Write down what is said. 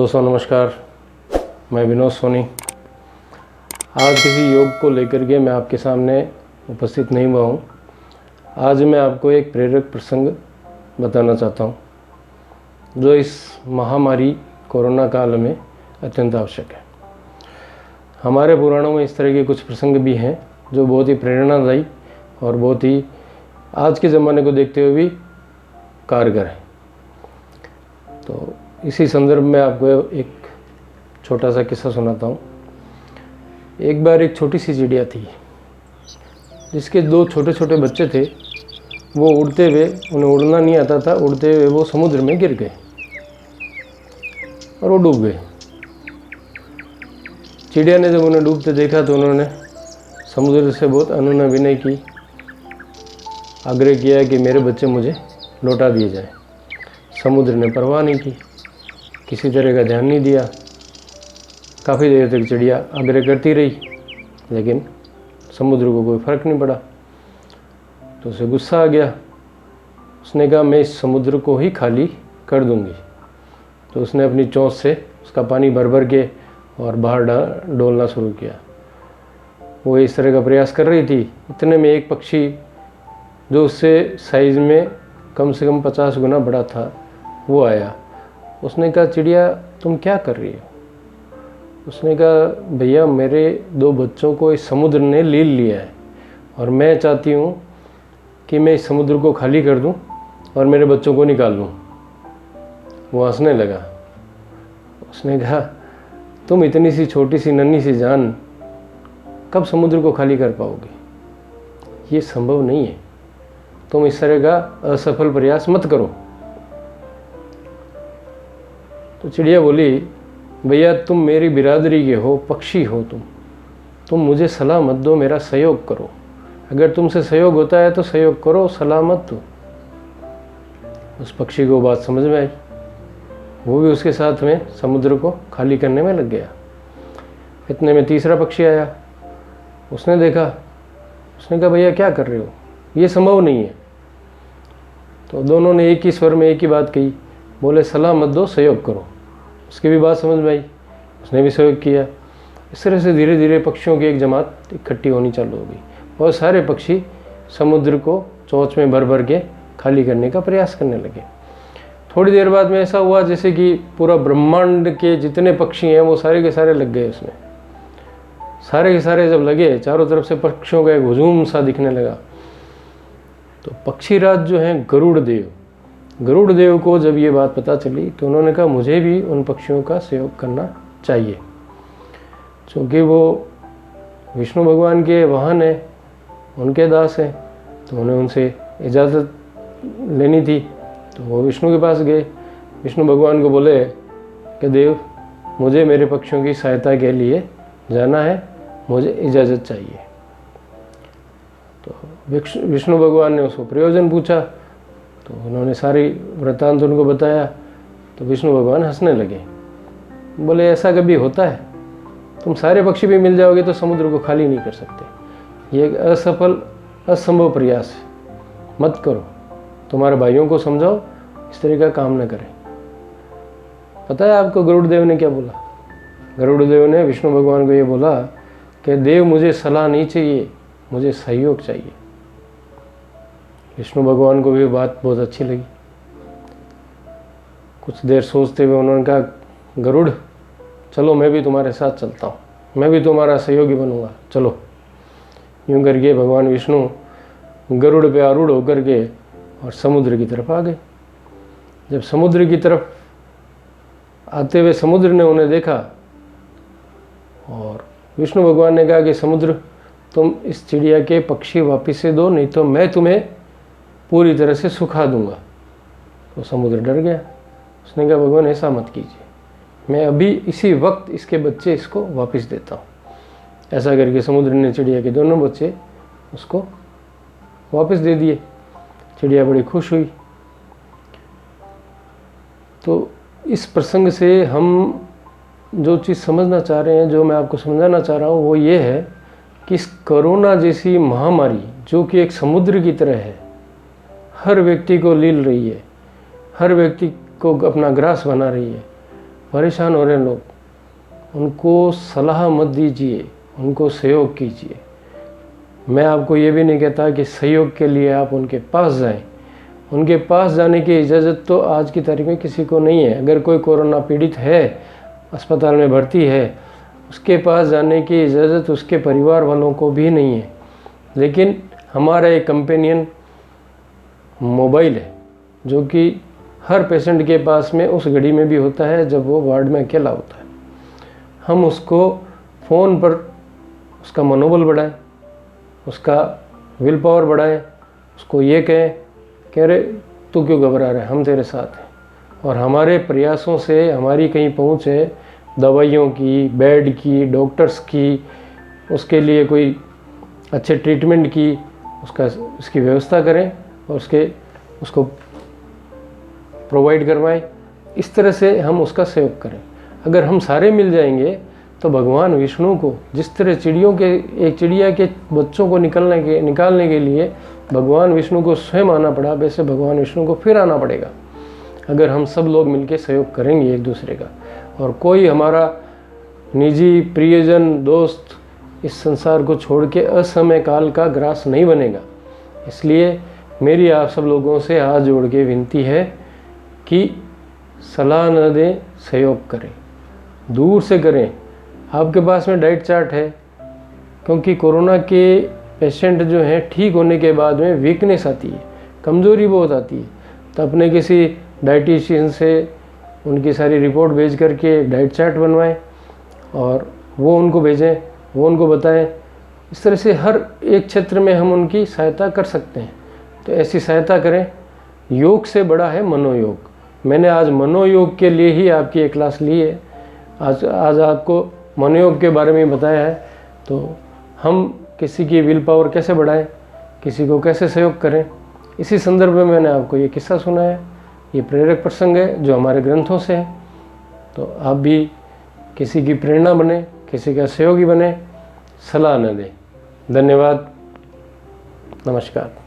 दोस्तों नमस्कार, मैं विनोद सोनी। आज किसी योग को लेकर के मैं आपके सामने उपस्थित नहीं हुआ हूँ। आज मैं आपको एक प्रेरक प्रसंग बताना चाहता हूँ जो इस महामारी कोरोना काल में अत्यंत आवश्यक है। हमारे पुराणों में इस तरह के कुछ प्रसंग भी हैं जो बहुत ही प्रेरणादायी और बहुत ही आज के ज़माने को देखते हुए भी कारगर है। तो इसी संदर्भ में आपको एक छोटा सा किस्सा सुनाता हूँ। एक बार एक छोटी सी चिड़िया थी जिसके दो छोटे छोटे बच्चे थे। वो उड़ते हुए, उन्हें उड़ना नहीं आता था, उड़ते हुए वो समुद्र में गिर गए और वो डूब गए। चिड़िया ने जब उन्हें डूबते देखा तो उन्होंने समुद्र से बहुत अनुनय विनय की, आग्रह किया कि मेरे बच्चे मुझे लौटा दिए जाए। समुद्र ने परवाह नहीं की, किसी तरह का ध्यान नहीं दिया। काफ़ी देर तक चिड़िया आग्रह करती रही लेकिन समुद्र को कोई फ़र्क नहीं पड़ा। तो उसे गुस्सा आ गया। उसने कहा मैं इस समुद्र को ही खाली कर दूंगी। तो उसने अपनी चोंच से उसका पानी भर भर के और बाहर डोलना शुरू किया। वो इस तरह का प्रयास कर रही थी। इतने में एक पक्षी जो उससे साइज़ में कम से कम 50 गुना बड़ा था वो आया। उसने कहा चिड़िया तुम क्या कर रही हो? उसने कहा भैया मेरे दो बच्चों को इस समुद्र ने ले लिया है और मैं चाहती हूँ कि मैं इस समुद्र को खाली कर दूँ और मेरे बच्चों को निकाल लूँ। वो हंसने लगा। उसने कहा तुम इतनी सी छोटी सी नन्ही सी जान कब समुद्र को खाली कर पाओगे? ये संभव नहीं है। तुम इस तरह का असफल प्रयास मत करो। तो चिड़िया बोली भैया तुम मेरी बिरादरी के हो, पक्षी हो, तुम मुझे सलाह मत दो, मेरा सहयोग करो। अगर तुमसे सहयोग होता है तो सहयोग करो, सलाह मत दो। उस पक्षी को बात समझ में आई। वो भी उसके साथ में समुद्र को खाली करने में लग गया। इतने में तीसरा पक्षी आया। उसने देखा, उसने कहा भैया क्या कर रहे हो? ये संभव नहीं है। तो दोनों ने एक ही स्वर में एक ही बात कही, बोले सलाह मत दो, सहयोग करो। उसकी भी बात समझ में आई, उसने भी सहयोग किया। इस तरह से धीरे धीरे पक्षियों की एक जमात इकट्ठी होनी चालू हो गई और सारे पक्षी समुद्र को चोंच में भर भर के खाली करने का प्रयास करने लगे। थोड़ी देर बाद में ऐसा हुआ जैसे कि पूरा ब्रह्मांड के जितने पक्षी हैं वो सारे के सारे लग गए उसमें। सारे के सारे जब लगे, चारों तरफ से पक्षियों का एक हुजूम सा दिखने लगा। तो पक्षीराज जो हैं गरुड़ देव को जब ये बात पता चली तो उन्होंने कहा मुझे भी उन पक्षियों का सहयोग करना चाहिए। क्योंकि वो विष्णु भगवान के वाहन हैं, उनके दास हैं, तो उन्हें उनसे इजाज़त लेनी थी। तो वो विष्णु के पास गए। विष्णु भगवान को बोले कि देव मुझे मेरे पक्षियों की सहायता के लिए जाना है, मुझे इजाज़त चाहिए। तो विष्णु भगवान ने उसको प्रयोजन पूछा तो उन्होंने सारी वृत्तांत उनको बताया। तो विष्णु भगवान हंसने लगे, बोले ऐसा कभी होता है? तुम सारे पक्षी भी मिल जाओगे तो समुद्र को खाली नहीं कर सकते। ये एक असंभव प्रयास है, मत करो। तुम्हारे भाइयों को समझाओ इस तरह का काम न करें। पता है आपको गरुड़ देव ने क्या बोला? गरुड़ देव ने विष्णु भगवान को ये बोला कि देव मुझे सलाह नहीं चाहिए, मुझे सहयोग चाहिए। विष्णु भगवान को भी बात बहुत अच्छी लगी। कुछ देर सोचते हुए उन्होंने कहा गरुड़ चलो मैं भी तुम्हारे साथ चलता हूँ, मैं भी तुम्हारा सहयोगी बनूंगा, चलो। यूँ करके भगवान विष्णु गरुड़ पे आरूढ़ होकर के और समुद्र की तरफ आ गए। जब समुद्र की तरफ आते हुए समुद्र ने उन्हें देखा और विष्णु भगवान ने कहा कि समुद्र तुम इस चिड़िया के पक्षी वापिस से दो, नहीं तो मैं तुम्हें पूरी तरह से सुखा दूंगा। तो समुद्र डर गया। उसने कहा भगवान ऐसा मत कीजिए, मैं अभी इसी वक्त इसके बच्चे इसको वापस देता हूँ। ऐसा करके समुद्र ने चिड़िया के दोनों बच्चे उसको वापस दे दिए। चिड़िया बड़ी खुश हुई। तो इस प्रसंग से हम जो चीज़ समझना चाह रहे हैं, जो मैं आपको समझाना चाह रहा हूँ, वो ये है कि इस कोरोना जैसी महामारी जो कि एक समुद्र की तरह है, हर व्यक्ति को लील रही है, हर व्यक्ति को अपना ग्रास बना रही है, परेशान हो रहे हैं लोग, उनको सलाह मत दीजिए, उनको सहयोग कीजिए। मैं आपको ये भी नहीं कहता कि सहयोग के लिए आप उनके पास जाएं। उनके पास जाने की इजाज़त तो आज की तारीख में किसी को नहीं है। अगर कोई कोरोना पीड़ित है, अस्पताल में भर्ती है, उसके पास जाने की इजाज़त उसके परिवार वालों को भी नहीं है। लेकिन हमारा एक कंपेनियन मोबाइल है जो कि हर पेशेंट के पास में उस घड़ी में भी होता है जब वो वार्ड में अकेला होता है। हम उसको फ़ोन पर उसका मनोबल बढ़ाएं, उसका विल पावर बढ़ाएं, उसको ये कहें कह रहे तू क्यों घबरा रहा है, हम तेरे साथ हैं। और हमारे प्रयासों से हमारी कहीं पहुंच है दवाइयों की, बेड की, डॉक्टर्स की, उसके लिए कोई अच्छे ट्रीटमेंट की, उसकी व्यवस्था करें और उसको प्रोवाइड करवाएं। इस तरह से हम उसका सहयोग करें। अगर हम सारे मिल जाएंगे तो भगवान विष्णु को, जिस तरह एक चिड़िया के बच्चों को निकालने के लिए भगवान विष्णु को स्वयं आना पड़ा, वैसे भगवान विष्णु को फिर आना पड़ेगा अगर हम सब लोग मिलकर सहयोग करेंगे एक दूसरे का। और कोई हमारा निजी प्रियजन दोस्त इस संसार को छोड़ के असमय काल का ग्रास नहीं बनेगा। इसलिए मेरी आप सब लोगों से हाथ जोड़ के विनती है कि सलाह न दें, सहयोग करें, दूर से करें। आपके पास में डाइट चार्ट है, क्योंकि कोरोना के पेशेंट जो हैं ठीक होने के बाद में वीकनेस आती है, कमज़ोरी बहुत आती है। तो अपने किसी डाइटिशियन से उनकी सारी रिपोर्ट भेज करके डाइट चार्ट बनवाएं और वो उनको भेजें, वो उनको बताएं। इस तरह से हर एक क्षेत्र में हम उनकी सहायता कर सकते हैं। तो ऐसी सहायता करें। योग से बड़ा है मनोयोग। मैंने आज मनोयोग के लिए ही आपकी एक क्लास ली है। आज आपको मनोयोग के बारे में बताया है। तो हम किसी की विल पावर कैसे बढ़ाएं, किसी को कैसे सहयोग करें, इसी संदर्भ में मैंने आपको ये किस्सा सुनाया। ये प्रेरक प्रसंग है जो हमारे ग्रंथों से है। तो आप भी किसी की प्रेरणा बने, किसी का सहयोगी बने, सलाह न दें। धन्यवाद, नमस्कार।